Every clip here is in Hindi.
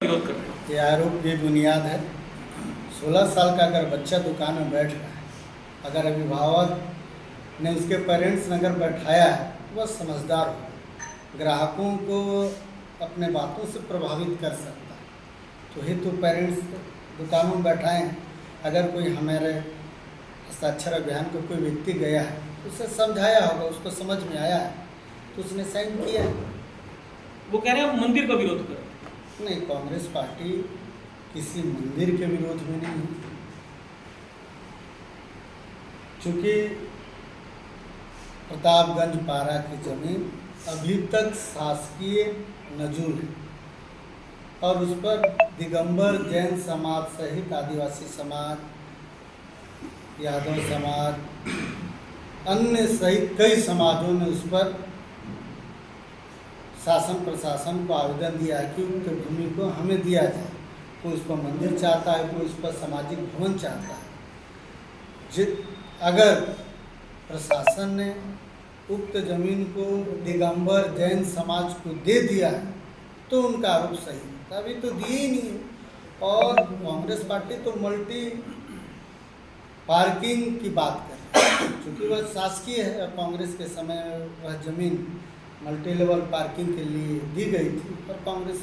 विरोध करते हैं। ये आरोप बेबुनियाद है। 16 साल का अगर बच्चा दुकान में बैठ रहा है, अगर अभिभावक ने उसके पेरेंट्स ने अगर बैठाया है तो वह समझदार हो, ग्राहकों को अपने बातों से प्रभावित कर सकता है। तो ही तो पेरेंट्स दुकानों में बैठाए हैं। अगर कोई हमारे हस्ताक्षर अभियान को कोई व्यक्ति गया है तो उसे समझाया होगा, उसको समझ में आया है तो उसने साइन किया है। वो कह रहे हैं मंदिर का विरोध करें। नहीं, कांग्रेस पार्टी किसी मंदिर के विरोध में नहीं है, चूँकि प्रतापगंज पारा की जमीन अभी तक शासकीय नजूल है और उस पर दिगंबर जैन समाज सहित आदिवासी समाज, यादव समाज, अन्य सहित कई समाजों ने उस पर शासन प्रशासन को आवेदन दिया है कि उक्त भूमि को हमें दिया जाए। कोई उस पर मंदिर चाहता है, कोई उस पर सामाजिक भवन चाहता है। अगर प्रशासन ने उक्त जमीन को दिगंबर जैन समाज को दे दिया है तो उनका आरोप सही है। अभी तो दिए ही नहीं है। और कांग्रेस पार्टी तो मल्टी पार्किंग की बात कर रही है, क्योंकि वह शासकीय है। कांग्रेस के समय वह जमीन मल्टी लेवल पार्किंग के लिए दी गई थी और कांग्रेस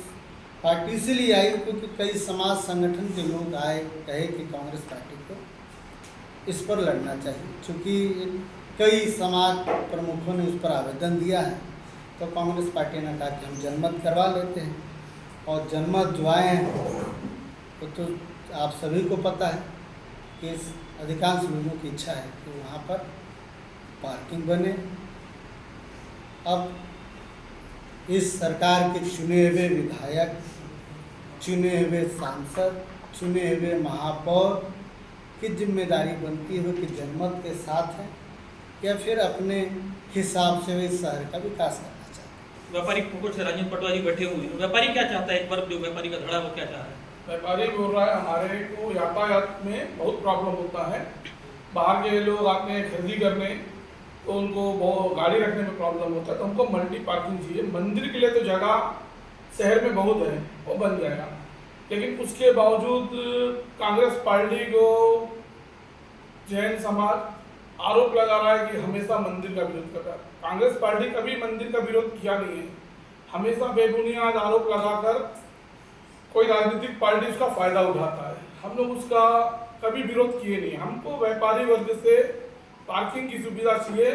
पार्टी इसीलिए आई क्योंकि कई समाज संगठन के लोग आए, कहे कि कांग्रेस पार्टी को इस पर लड़ना चाहिए। चूँकि कई समाज प्रमुखों ने उस पर आवेदन दिया है तो कांग्रेस पार्टी ने कहा कि हम जनमत करवा लेते हैं। और जनमत जो आए हैं तो आप सभी को पता है कि अधिकांश लोगों की इच्छा है कि वहाँ पर पार्किंग बने। अब इस सरकार के चुने हुए विधायक, चुने हुए सांसद, चुने हुए महापौर की जिम्मेदारी बनती है कि जनमत के साथ हैं या फिर अपने हिसाब से वे शहर का विकास करना चाहते हैं। व्यापारी कुकुट से राजेंद्र पटवा जी बैठे हुए हैं। व्यापारी क्या चाहता है? एक वर्ग जो व्यापारी का धड़ा वो क्या चाह रहा है? व्यापारी बोल रहा है हमारे को यातायात में बहुत प्रॉब्लम होता है। बाहर के लोग आते हैं खरीदी करने तो उनको बहुत गाड़ी रखने में प्रॉब्लम होता है, तो हमको मल्टी पार्किंग चाहिए। मंदिर के लिए तो जगह शहर में बहुत है, वो बन जाएगा। लेकिन उसके बावजूद कांग्रेस पार्टी को जैन समाज आरोप लगा रहा है कि हमेशा मंदिर का विरोध कर रहा है। कांग्रेस पार्टी कभी मंदिर का विरोध किया नहीं है। हमेशा बेबुनियाद आरोप लगाकर कोई राजनीतिक पार्टी उसका फायदा उठाता है। हम लोग उसका कभी विरोध किए नहीं। हमको व्यापारी वर्ग से पार्किंग की सुविधा चाहिए,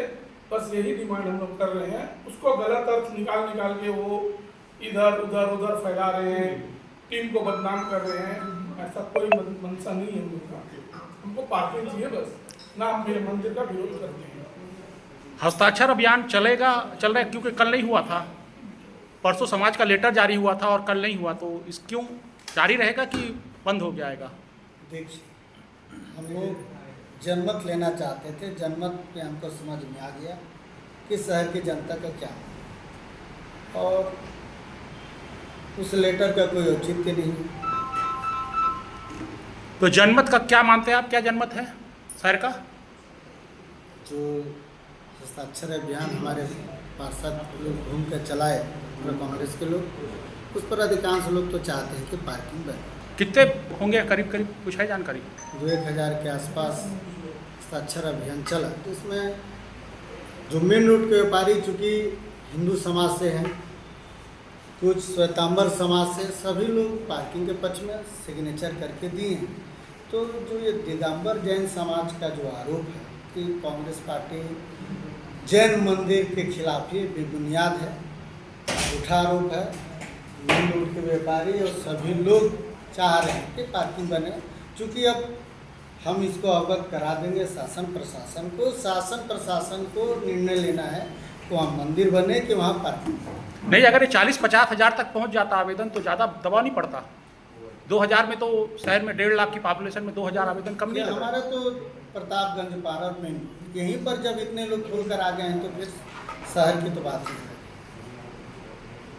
बस यही डिमांड हम लोग कर रहे हैं। उसको गलत अर्थ निकाल के वो इधर उधर फैला रहे हैं, टीम को बदनाम कर रहे हैं। ऐसा कोई मंशा नहीं है हम लोग का। हमको पार्किंग चाहिए बस, ना हम मेरे मंदिर का विरोध करते हैं। हस्ताक्षर अभियान चल रहा है क्योंकि कल नहीं हुआ था, परसों समाज का लेटर जारी हुआ था और कल नहीं हुआ, तो इस क्यों जारी रहेगा कि बंद हो जाएगा? देखिए, हम लोग जनमत लेना चाहते थे। जनमत में हमको समझ में आ गया कि शहर की जनता का क्या है और उस लेटर का कोई औचित्य नहीं। तो जनमत का क्या मानते हैं आप? क्या जनमत है शहर का? जो हस्ताक्षर अभियान हमारे पार्षद लोग घूम कर चलाए, हमारे कांग्रेस के लोग, उस पर अधिकांश लोग तो चाहते हैं कि पार्किंग बने। कितने होंगे करीब कुछ है जानकारी? 2-1000 के आसपास हस्ताक्षर अभियान चला। तो इसमें जो मेन रोड के व्यापारी चूँकि हिंदू समाज से हैं, कुछ श्वेतांबर समाज से, सभी लोग पार्किंग के पक्ष में सिग्नेचर करके दिए हैं। तो जो ये दिगंबर जैन समाज का जो आरोप है कि कांग्रेस पार्टी जैन मंदिर के खिलाफ ही बेबुनियाद है, झूठा आरोप है। मेन रोड के व्यापारी और सभी लोग चाह रहे हैं कि पार्किंग बने। चूँकि अब हम इसको अवगत करा देंगे शासन प्रशासन को। शासन प्रशासन को निर्णय लेना है कि वहाँ मंदिर बने कि वहाँ पार्किंग बने। नहीं, अगर ये 40-50 हज़ार तक पहुंच जाता आवेदन तो ज़्यादा दबाव नहीं पड़ता। 2000 में तो शहर में 1.5 लाख की पॉपुलेशन में 2000 आवेदन कम नहीं लगा। हमारा तो प्रतापगंज पारा में यहीं पर जब इतने लोग खुल कर आ गए हैं तो फिर शहर की तो बात नहीं है।